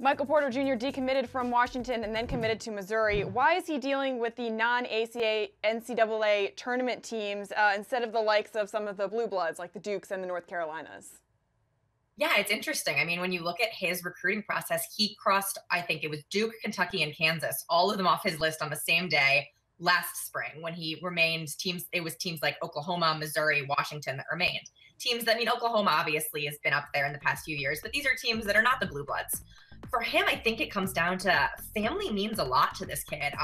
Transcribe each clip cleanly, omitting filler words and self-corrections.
Michael Porter Jr. decommitted from Washington and then committed to Missouri. Why is he dealing with the non-ACA NCAA tournament teams instead of the likes of some of the blue bloods like the Dukes and the North Carolinas? Yeah, it's interesting. I mean, when you look at his recruiting process, he crossed, I think it was Duke, Kentucky, and Kansas, all of them off his list on the same day last spring when he remained teams. It was teams like Oklahoma, Missouri, Washington that remained. Teams that, I mean, Oklahoma obviously has been up there in the past few years, but these are teams that are not the blue bloods. For him, I think it comes down to family means a lot to this kid.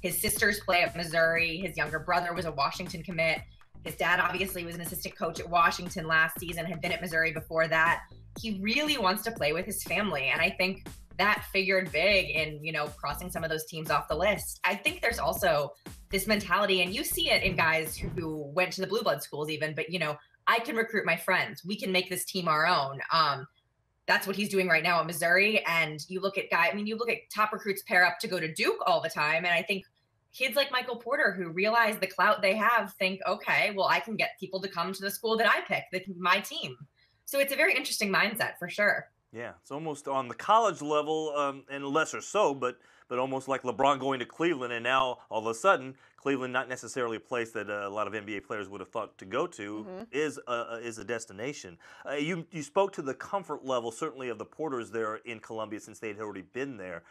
His sisters play at Missouri. His younger brother was a Washington commit. His dad obviously was an assistant coach at Washington last season, had been at Missouri before that. He really wants to play with his family. And I think that figured big in, crossing some of those teams off the list. I think there's also this mentality, and you see it in guys who went to the blue blood schools even, but, I can recruit my friends. We can make this team our own. That's what he's doing right now at Missouri. And you look at you look at top recruits pair up to go to Duke all the time. And I think kids like Michael Porter who realize the clout they have think, okay, well, I can get people to come to the school that I pick, my team. So it's a very interesting mindset for sure. Yeah, it's almost on the college level, and lesser so, but almost like LeBron going to Cleveland, and now all of a sudden, Cleveland, not necessarily a place that a lot of NBA players would have thought to go to, is a destination. You spoke to the comfort level, certainly, of the Porters there in Columbia since they'd already been there.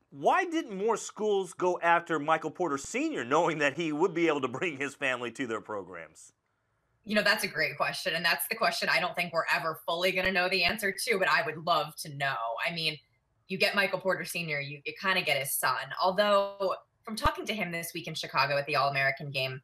Why didn't more schools go after Michael Porter Sr., knowing that he would be able to bring his family to their programs? That's a great question. And that's the question I don't think we're ever fully going to know the answer to, but I would love to know. I mean, you get Michael Porter Sr., you kind of get his son. Although, from talking to him this week in Chicago at the All-American game,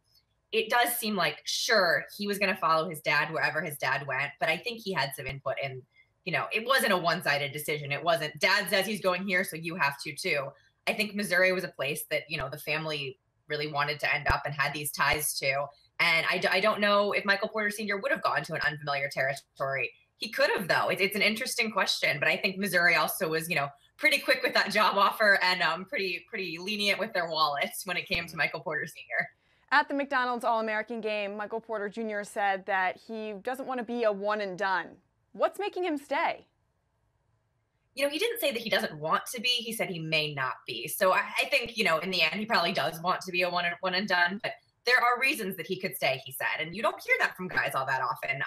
it does seem like, sure, he was going to follow his dad wherever his dad went, but I think he had some input in, it wasn't a one-sided decision. It wasn't, dad says he's going here, so you have to too. I think Missouri was a place that, the family really wanted to end up and had these ties to. And I don't know if Michael Porter Sr. would have gone to an unfamiliar territory. He could have, though. It's an interesting question. But I think Missouri also was, pretty quick with that job offer and pretty lenient with their wallets when it came to Michael Porter Sr. At the McDonald's All-American game, Michael Porter Jr. said that he doesn't want to be a one and done. What's making him stay? He didn't say that he doesn't want to be. He said he may not be. So I think, in the end, he probably does want to be a one and done. But there are reasons that he could stay, he said. And you don't hear that from guys all that often.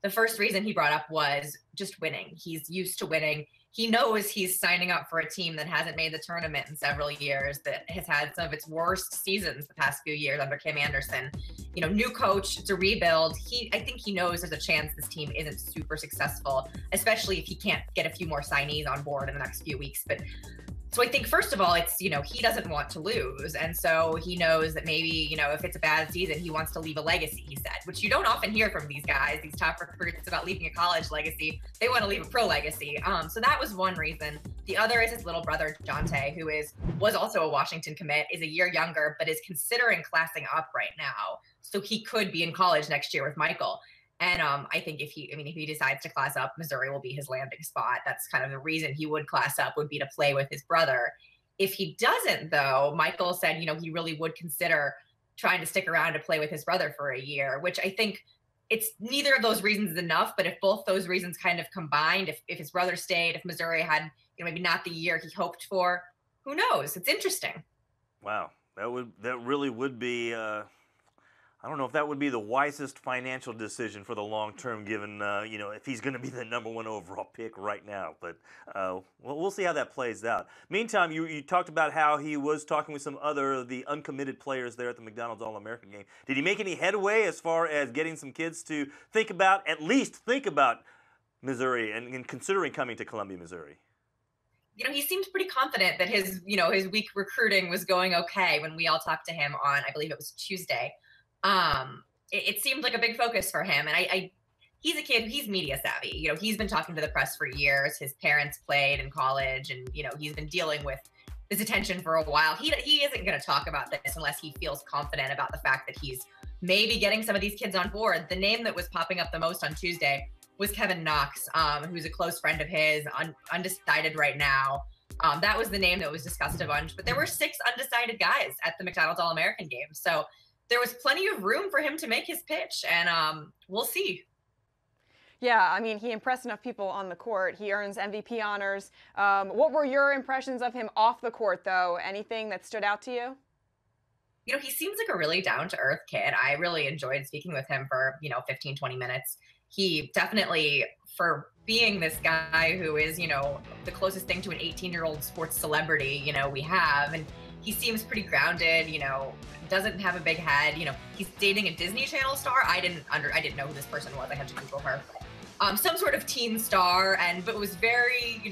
The first reason he brought up was just winning. He's used to winning. He knows he's signing up for a team that hasn't made the tournament in several years, that has had some of its worst seasons the past few years under Kim Anderson. New coach, it's a rebuild. I think he knows there's a chance this team isn't super successful, especially if he can't get a few more signees on board in the next few weeks. So I think, first of all, it's, he doesn't want to lose. And so he knows that maybe, if it's a bad season, he wants to leave a legacy, he said, which you don't often hear from these guys, these top recruits, about leaving a college legacy. They want to leave a pro legacy. So that was one reason. The other is his little brother, Jonte, who was also a Washington commit, is a year younger, but is considering classing up right now. So he could be in college next year with Michael. And I think if he decides to class up, Missouri will be his landing spot. That's kind of the reason he would class up, would be to play with his brother. If he doesn't, though, Michael said, he really would consider trying to stick around to play with his brother for a year, which I think it's neither of those reasons is enough. But if both those reasons kind of combined, if his brother stayed, if Missouri had, maybe not the year he hoped for, who knows? It's interesting. Wow, that really would be. I don't know if that would be the wisest financial decision for the long term, given, if he's going to be the #1 overall pick right now. But we'll see how that plays out. Meantime, you talked about how he was talking with some the uncommitted players there at the McDonald's All-American game. Did he make any headway as far as getting some kids to at least think about Missouri and considering coming to Columbia, Missouri? He seemed pretty confident that his week recruiting was going okay when we all talked to him on, I believe it was Tuesday. It seemed like a big focus for him. And he's a kid, he's media savvy. He's been talking to the press for years. His parents played in college and, he's been dealing with this attention for a while. He isn't going to talk about this unless he feels confident about the fact that he's maybe getting some of these kids on board. The name that was popping up the most on Tuesday was Kevin Knox, who's a close friend of his, undecided right now. That was the name that was discussed a bunch, but there were 6 undecided guys at the McDonald's All-American game. So there was plenty of room for him to make his pitch, and we'll see. Yeah, I mean, he impressed enough people on the court. He earns MVP honors. What were your impressions of him off the court, though? Anything that stood out to you? He seems like a really down-to-earth kid. I really enjoyed speaking with him for, 15, 20 minutes. He definitely, for being this guy who is, the closest thing to an 18-year-old sports celebrity, we have, and he seems pretty grounded, doesn't have a big head. He's dating a Disney Channel star. I didn't know who this person was. I had to Google her. Some sort of teen star, but it was very,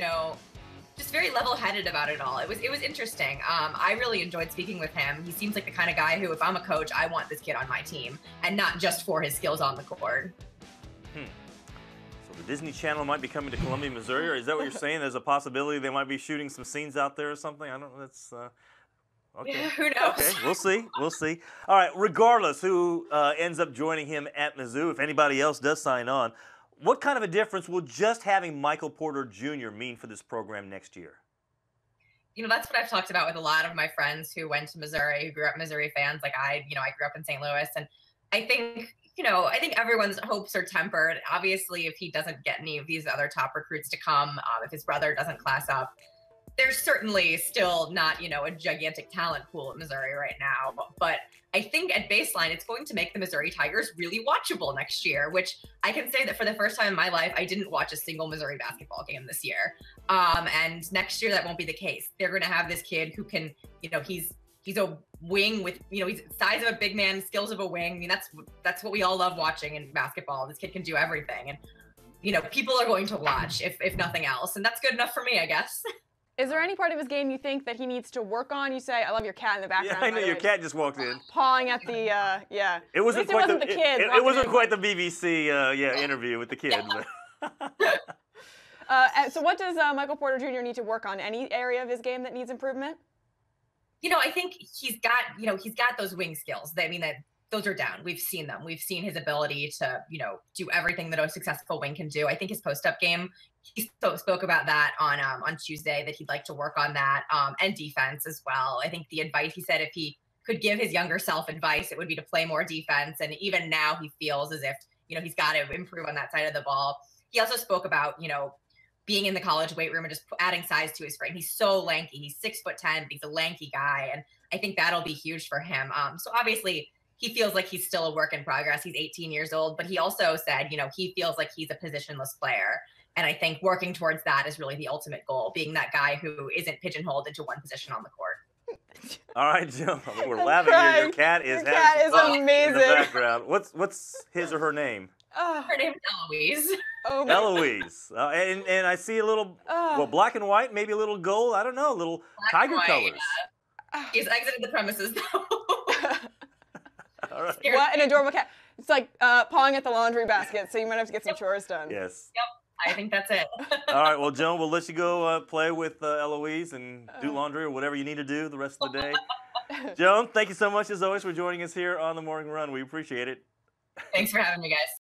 just very level-headed about it all. It was interesting. I really enjoyed speaking with him. He seems like the kind of guy who, if I'm a coach, I want this kid on my team, and not just for his skills on the court. So the Disney Channel might be coming to Columbia, Missouri, or is that what you're saying? There's a possibility they might be shooting some scenes out there or something? I don't know. That's okay. Yeah, who knows? Okay, we'll see. We'll see. All right, regardless who ends up joining him at Mizzou, if anybody else does sign on, what kind of a difference will just having Michael Porter Jr. mean for this program next year? That's what I've talked about with a lot of my friends who went to Missouri, who grew up Missouri fans. Like I grew up in St. Louis, and I think, I think everyone's hopes are tempered. Obviously, if he doesn't get any of these other top recruits to come, if his brother doesn't class up, there's certainly still not, a gigantic talent pool at Missouri right now. But I think at baseline, it's going to make the Missouri Tigers really watchable next year, which I can say that for the first time in my life, I didn't watch a single Missouri basketball game this year. And next year, that won't be the case. They're going to have this kid who can, he's a wing with, he's the size of a big man, skills of a wing. I mean, that's what we all love watching in basketball. This kid can do everything. And, people are going to watch, if nothing else. And that's good enough for me, I guess. Is there any part of his game you think that he needs to work on? You say, I love your cat in the background. Yeah, I know your cat just walked in. Pawing at the, yeah. It wasn't quite the kid. It wasn't quite the BBC, interview with the kid. So what does Michael Porter Jr. need to work on? Any area of his game that needs improvement? I think he's got those wing skills. I mean, those are down. We've seen them. We've seen his ability to, do everything that a successful wing can do. I think his post-up game, he spoke about that on Tuesday, that he'd like to work on that, and defense as well. I think the advice, he said, if he could give his younger self advice, it would be to play more defense. And even now he feels as if, he's got to improve on that side of the ball. He also spoke about, being in the college weight room and just adding size to his frame. He's so lanky. He's 6'10", but he's a lanky guy. And I think that'll be huge for him. So obviously, he feels like he's still a work in progress. He's 18 years old, but he also said, he feels like he's a positionless player. And I think working towards that is really the ultimate goal, being that guy who isn't pigeonholed into one position on the court. All right, Joe. We're laughing here. Your cat is amazing. In the background. What's his or her name? Her name's Eloise. Oh, Eloise. And I see a little, black and white, maybe a little gold. I don't know, a little Black tiger and white, colors. He's exited the premises, though. All right. What an adorable cat. It's like pawing at the laundry basket, so you might have to get some chores done. Yes. Yep. I think that's it. All right. Well, Joan, we'll let you go play with Eloise and do laundry or whatever you need to do the rest of the day. Joan, thank you so much, as always, for joining us here on The Morning Run. We appreciate it. Thanks for having me, guys.